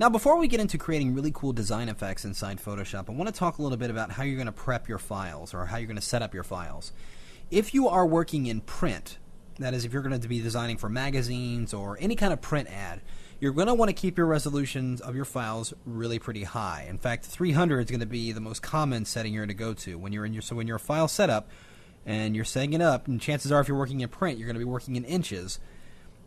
Now, before we get into creating really cool design effects inside Photoshop, I want to talk a little bit about how you're going to prep your files or how you're going to set up your files. If you are working in print, that is, if you're going to be designing for magazines or any kind of print ad, you're going to want to keep your resolutions of your files really pretty high. In fact, 300 is going to be the most common setting you're going to go to when you're in your when your file setup and you're setting it up. And chances are, if you're working in print, you're going to be working in inches.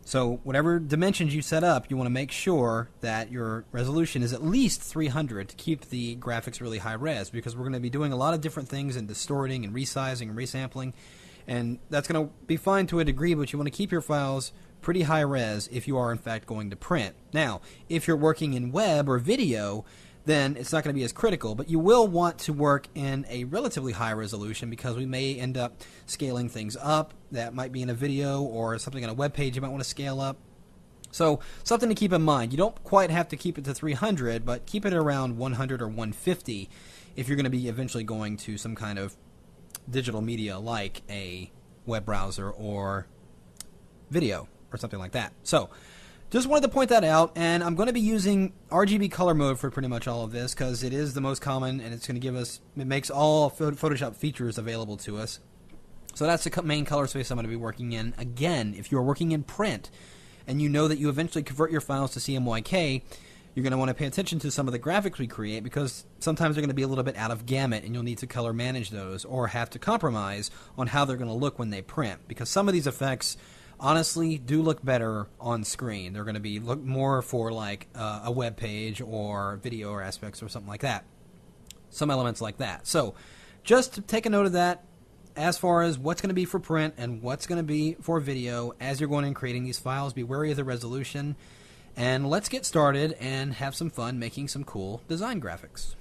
So whatever dimensions you set up, you want to make sure that your resolution is at least 300 to keep the graphics really high res, because we're going to be doing a lot of different things and distorting and resizing and resampling, and that's going to be fine to a degree, but you want to keep your files pretty high res if you are in fact going to print. Now, if you're working in web or video, then it's not going to be as critical, but you will want to work in a relatively high resolution because we may end up scaling things up. That might be in a video or something on a web page you might want to scale up. So something to keep in mind. You don't quite have to keep it to 300, but keep it around 100 or 150 if you're going to be eventually going to some kind of digital media like a web browser or video or something like that. So just wanted to point that out, and I'm going to be using RGB color mode for pretty much all of this because it is the most common, and it's going to give us, it makes all Photoshop features available to us. So that's the main color space I'm going to be working in. Again, if you're working in print and you know that you eventually convert your files to CMYK, you're going to want to pay attention to some of the graphics we create because sometimes they're going to be a little bit out of gamut and you'll need to color manage those or have to compromise on how they're going to look when they print, because some of these effects honestly do look better on screen. They're going to be look more for like a web page or video or aspects or something like that. Some elements like that. So just to take a note of that as far as what's going to be for print and what's going to be for video as you're going and creating these files. Be wary of the resolution. And let's get started and have some fun making some cool design graphics.